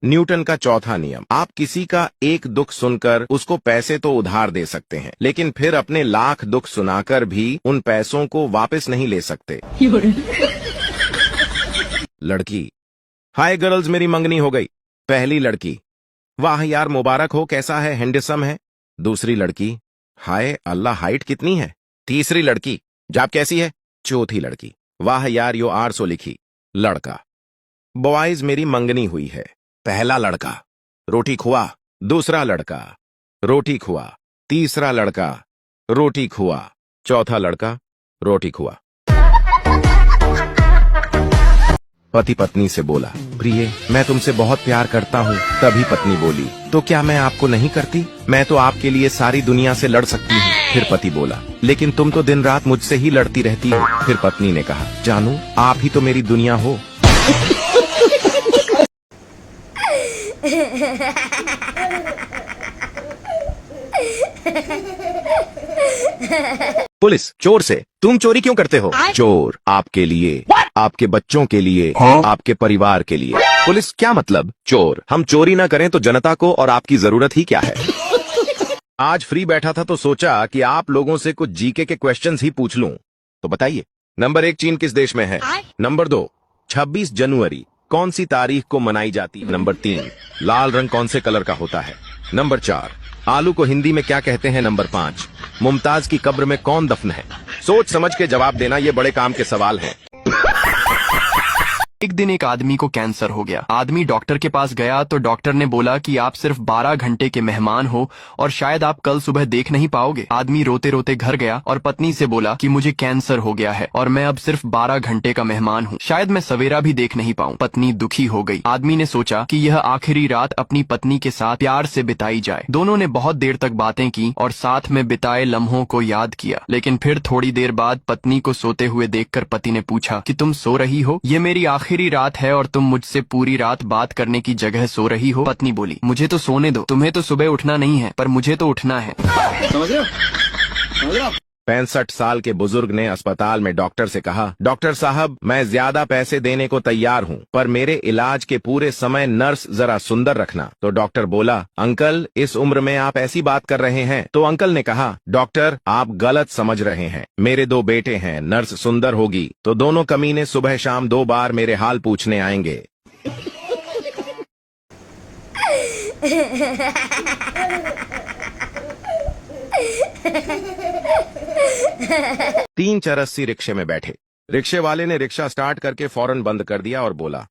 Newton का चौथा नियम। आप किसी का एक दुख सुनकर उसको पैसे तो उधार दे सकते हैं, लेकिन फिर अपने लाख दुख सुनाकर भी उन पैसों को वापस नहीं ले सकते। लड़की, हाय गर्ल्स, मेरी मंगनी हो गई। पहली लड़की, वाह यार मुबारक हो, कैसा है, हैंडसम है। दूसरी लड़की, हाय अल्लाह हाइट कितनी है। तीसरी लड़की, जाप कैसी है। चौथी लड़की, वाह यार यो 800 लिखी। लड़का, बॉयज मेरी मंगनी हुई है। पहला लड़का, रोटी खुआ। दूसरा लड़का, रोटी खुआ। तीसरा लड़का, रोटी खुआ। चौथा लड़का, रोटी खुआ। पति पत्नी से बोला, प्रिय मैं तुमसे बहुत प्यार करता हूँ। तभी पत्नी बोली, तो क्या मैं आपको नहीं करती? मैं तो आपके लिए सारी दुनिया से लड़ सकती हूँ। फिर पति बोला, लेकिन तुम तो दिन रात मुझसे ही लड़ती रहती हो। फिर पत्नी ने कहा, जानू आप ही तो मेरी दुनिया हो। पुलिस चोर से, तुम चोरी क्यों करते हो? चोर आपके लिए, आपके बच्चों के लिए, आपके परिवार के लिए। पुलिस क्या मतलब? चोर, हम चोरी ना करें तो जनता को और आपकी जरूरत ही क्या है। आज फ्री बैठा था तो सोचा कि आप लोगों से कुछ जीके के क्वेश्चंस ही पूछ लूं। तो बताइए, नंबर 1 चीन किस देश में है? नंबर 2 26 जनवरी कौन सी तारीख को मनाई जाती है? नंबर 3 लाल रंग कौन से कलर का होता है? नंबर 4 आलू को हिंदी में क्या कहते हैं? नंबर 5 मुमताज की कब्र में कौन दफन है? सोच समझ के जवाब देना, ये बड़े काम के सवाल हैं। एक दिन एक आदमी को कैंसर हो गया। आदमी डॉक्टर के पास गया तो डॉक्टर ने बोला कि आप सिर्फ 12 घंटे के मेहमान हो और शायद आप कल सुबह देख नहीं पाओगे। आदमी रोते रोते घर गया और पत्नी से बोला कि मुझे कैंसर हो गया है और मैं अब सिर्फ 12 घंटे का मेहमान हूँ, शायद मैं सवेरा भी देख नहीं पाऊँ। पत्नी दुखी हो गई। आदमी ने सोचा कि यह आखिरी रात अपनी पत्नी के साथ प्यार से बिताई जाए। दोनों ने बहुत देर तक बातें की और साथ में बिताए लम्हों को याद किया। लेकिन फिर थोड़ी देर बाद पत्नी को सोते हुए देखकर पति ने पूछा कि तुम सो रही हो? ये मेरी आखिरी रात है और तुम मुझसे पूरी रात बात करने की जगह सो रही हो। पत्नी बोली, मुझे तो सोने दो, तुम्हें तो सुबह उठना नहीं है पर मुझे तो उठना है। समझ रहे हो? 65 साल के बुजुर्ग ने अस्पताल में डॉक्टर से कहा, डॉक्टर साहब मैं ज्यादा पैसे देने को तैयार हूँ, पर मेरे इलाज के पूरे समय नर्स जरा सुंदर रखना। तो डॉक्टर बोला, अंकल इस उम्र में आप ऐसी बात कर रहे हैं? तो अंकल ने कहा, डॉक्टर आप गलत समझ रहे हैं, मेरे 2 बेटे हैं, नर्स सुंदर होगी तो दोनों कमीने सुबह शाम 2 बार मेरे हाल पूछने आएंगे। 3 चरस्सी रिक्शे में बैठे। रिक्शे वाले ने रिक्शा स्टार्ट करके फौरन बंद कर दिया और बोला,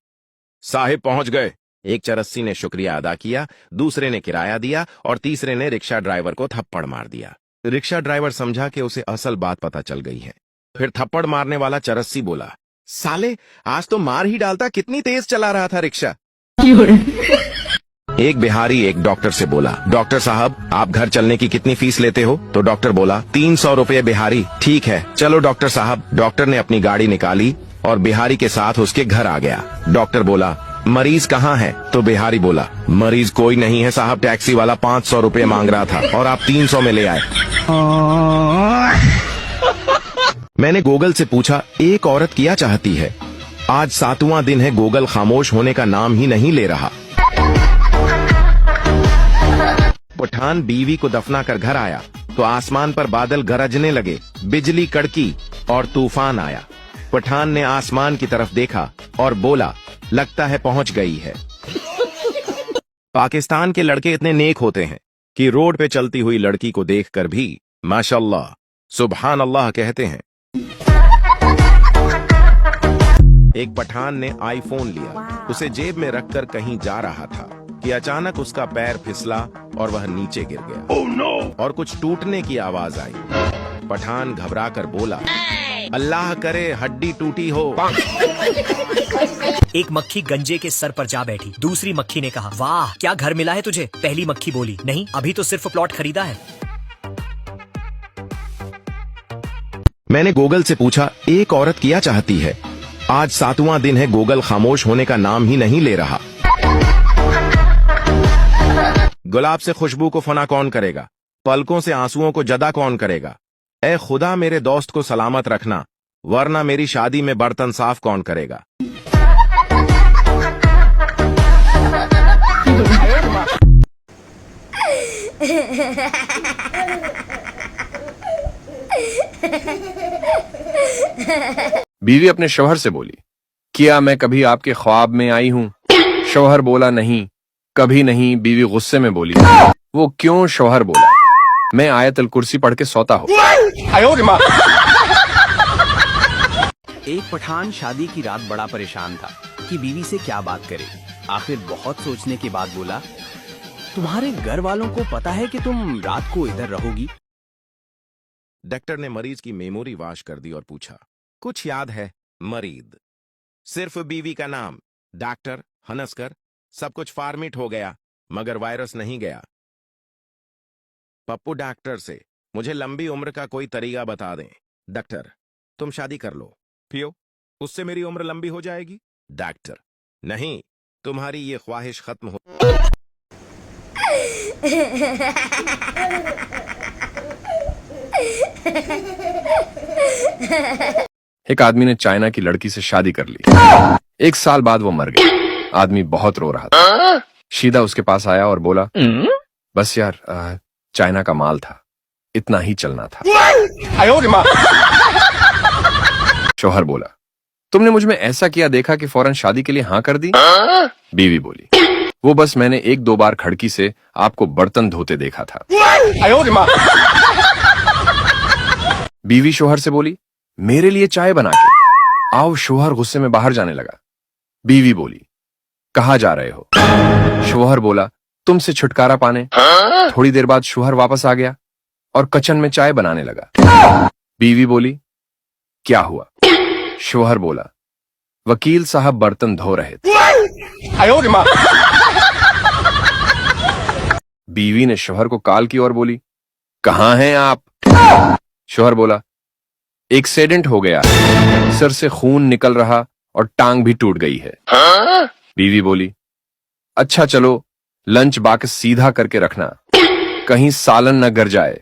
साहिब पहुंच गए। एक चरस्सी ने शुक्रिया अदा किया, दूसरे ने किराया दिया और तीसरे ने रिक्शा ड्राइवर को थप्पड़ मार दिया। रिक्शा ड्राइवर समझा कि उसे असल बात पता चल गई है। फिर थप्पड़ मारने वाला चरस्सी बोला, साले आज तो मार ही डालता, कितनी तेज चला रहा था रिक्शा। एक बिहारी एक डॉक्टर से बोला, डॉक्टर साहब आप घर चलने की कितनी फीस लेते हो? तो डॉक्टर बोला, 300 रुपये। बिहारी, ठीक है चलो डॉक्टर साहब। डॉक्टर ने अपनी गाड़ी निकाली और बिहारी के साथ उसके घर आ गया। डॉक्टर बोला, मरीज कहाँ है? तो बिहारी बोला, मरीज कोई नहीं है साहब, टैक्सी वाला 500 रुपये मांग रहा था और आप 300 में ले आए। मैंने गूगल से पूछा, एक औरत क्या चाहती है? आज 7वां दिन है, गूगल खामोश होने का नाम ही नहीं ले रहा। पठान बीवी को दफना कर घर आया तो आसमान पर बादल गरजने लगे, बिजली कड़की और तूफान आया। पठान ने आसमान की तरफ देखा और बोला, लगता है पहुंच गई है। पाकिस्तान के लड़के इतने नेक होते हैं कि रोड पे चलती हुई लड़की को देखकर भी माशाअल्लाह सुभान अल्लाह कहते हैं। एक पठान ने आईफोन लिया, उसे जेब में रखकर कहीं जा रहा था कि अचानक उसका पैर फिसला और वह नीचे गिर गया। oh, no! और कुछ टूटने की आवाज आई। पठान घबराकर बोला, अल्लाह करे हड्डी टूटी हो। एक मक्खी गंजे के सर पर जा बैठी। दूसरी मक्खी ने कहा, वाह क्या घर मिला है तुझे? पहली मक्खी बोली, नहीं अभी तो सिर्फ प्लॉट खरीदा है। मैंने गूगल से पूछा, एक औरत क्या चाहती है? आज 7वां दिन है, गूगल खामोश होने का नाम ही नहीं ले रहा। गुलाब से खुशबू को फना कौन करेगा? पलकों से आंसुओं को जदा कौन करेगा? ए खुदा मेरे दोस्त को सलामत रखना, वरना मेरी शादी में बर्तन साफ कौन करेगा? बीवी अपने शौहर से बोली, क्या मैं कभी आपके ख्वाब में आई हूं? शौहर बोला, नहीं, कभी नहीं। बीवी गुस्से में बोली, वो क्यों? शौहर बोला, मैं आयतुल कुर्सी पढ़ के सोता हूं। एक पठान शादी की रात बड़ा परेशान था कि बीवी से क्या बात करे। आखिर बहुत सोचने के बाद बोला, तुम्हारे घर वालों को पता है कि तुम रात को इधर रहोगी? डॉक्टर ने मरीज की मेमोरी वाश कर दी और पूछा, कुछ याद है? मरीद, सिर्फ बीवी का नाम। डॉक्टर हंसकर, सब कुछ फॉर्मेट हो गया मगर वायरस नहीं गया। पप्पू डॉक्टर से, मुझे लंबी उम्र का कोई तरीका बता दें। डॉक्टर, तुम शादी कर लो, पियो, उससे मेरी उम्र लंबी हो जाएगी। डॉक्टर, नहीं, तुम्हारी ये ख्वाहिश खत्म हो। एक आदमी ने चाइना की लड़की से शादी कर ली। 1 साल बाद वो मर गई। आदमी बहुत रो रहा था। शीदा उसके पास आया और बोला, बस यार, चाइना का माल था, इतना ही चलना था। शौहर बोला, तुमने मुझ में ऐसा किया देखा कि फौरन शादी के लिए हाँ कर दी? बीवी बोली, वो बस मैंने 1-2 बार खिड़की से आपको बर्तन धोते देखा था। बीवी शौहर से बोली, मेरे लिए चाय बना के आओ। शौहर गुस्से में बाहर जाने लगा। बीवी बोली, कहाँ जा रहे हो? शौहर बोला, तुमसे छुटकारा पाने। थोड़ी देर बाद शौहर वापस आ गया और किचन में चाय बनाने लगा। बीवी बोली, क्या हुआ? शौहर बोला, वकील साहब बर्तन धो रहे थे। बीवी ने शौहर को कॉल की और बोली, कहाँ हैं आप? शौहर बोला, एक्सीडेंट हो गया है, सिर से खून निकल रहा और टांग भी टूट गई है। बीवी बोली, अच्छा चलो, लंच बॉक्स सीधा करके रखना, कहीं सालन न गिर जाए।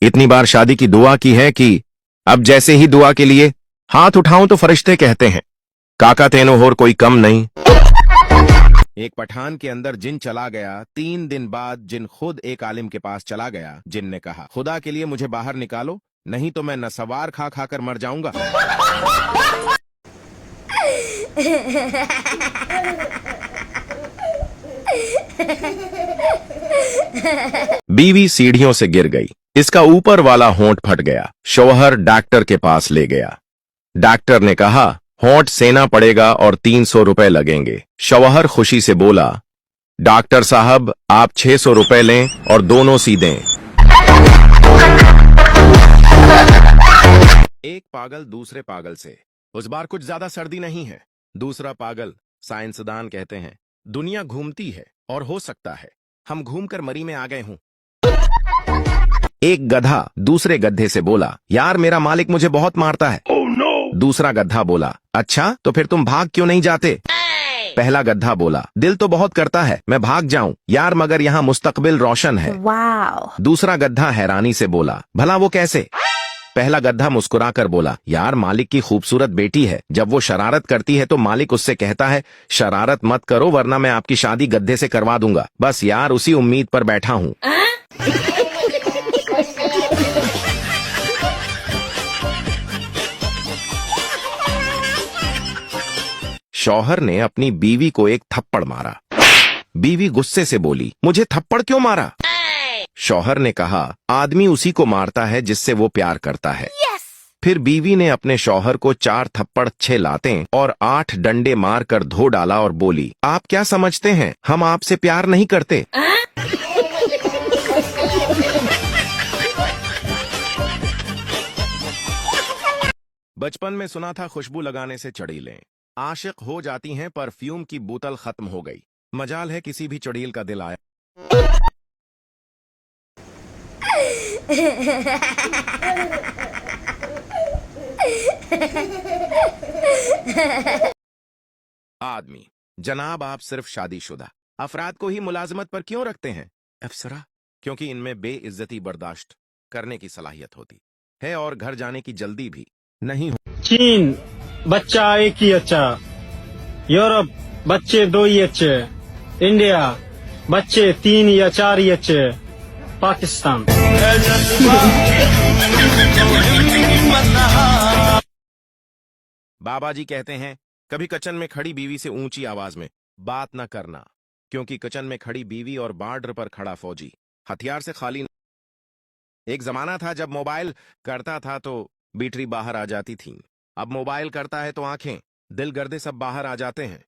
इतनी बार शादी की दुआ की है कि अब जैसे ही दुआ के लिए हाथ उठाऊं तो फरिश्ते कहते हैं, काका तेनो होर कोई कम नहीं। एक पठान के अंदर जिन चला गया। 3 दिन बाद जिन खुद एक आलिम के पास चला गया। जिन ने कहा, खुदा के लिए मुझे बाहर निकालो, नहीं तो मैं नसवार खा खाकर मर जाऊंगा। बीवी सीढ़ियों से गिर गई, इसका ऊपर वाला होंठ फट गया। शौहर डॉक्टर के पास ले गया। डॉक्टर ने कहा, होंठ सेना पड़ेगा और 300 रुपए लगेंगे। शौहर खुशी से बोला, डॉक्टर साहब आप 600 रुपए लें और दोनों सी दें। एक पागल दूसरे पागल से, उस बार कुछ ज्यादा सर्दी नहीं है। दूसरा पागल, साइंसदान कहते हैं, दुनिया घूमती है और हो सकता है हम घूमकर मरी में आ गए हों। एक गधा दूसरे गधे से बोला, यार मेरा मालिक मुझे बहुत मारता है। दूसरा गधा बोला, अच्छा तो फिर तुम भाग क्यों नहीं जाते? पहला गधा बोला, दिल तो बहुत करता है मैं भाग जाऊं यार, मगर यहाँ मुस्तकबिल रोशन है। दूसरा गधा हैरानी से बोला, भला वो कैसे? पहला गधा मुस्कुराकर बोला, यार मालिक की खूबसूरत बेटी है, जब वो शरारत करती है तो मालिक उससे कहता है, शरारत मत करो वरना मैं आपकी शादी गधे से करवा दूंगा। बस यार उसी उम्मीद पर बैठा हूं। शौहर ने अपनी बीवी को एक थप्पड़ मारा। बीवी गुस्से से बोली, मुझे थप्पड़ क्यों मारा? शौहर ने कहा, आदमी उसी को मारता है जिससे वो प्यार करता है। फिर बीवी ने अपने शौहर को 4 थप्पड़ 6 लातें और 8 डंडे मारकर धो डाला और बोली, आप क्या समझते हैं हम आपसे प्यार नहीं करते? बचपन में सुना था खुशबू लगाने से चुड़ैलें आशिक हो जाती हैं, परफ्यूम की बोतल खत्म हो गई। मजाल है किसी भी चुड़ैल का दिल आया। आदमी, जनाब आप सिर्फ शादीशुदा अफराद को ही मुलाजमत पर क्यों रखते हैं? अफसरा, क्योंकि इनमें बेइज्जती बर्दाश्त करने की सलाहियत होती है और घर जाने की जल्दी भी नहीं हो। चीन बच्चा एक ही अच्छा, यूरोप बच्चे 2 ही अच्छे, इंडिया, बच्चे 3 या 4 या 6, पाकिस्तान। बाबा जी कहते हैं कभी किचन में खड़ी बीवी से ऊंची आवाज में बात न करना, क्योंकि किचन में खड़ी बीवी और बॉर्डर पर खड़ा फौजी हथियार से खाली एक जमाना था जब मोबाइल करता था तो बैटरी बाहर आ जाती थी। अब मोबाइल करता है तो आंखें, दिल, गर्दे सब बाहर आ जाते हैं।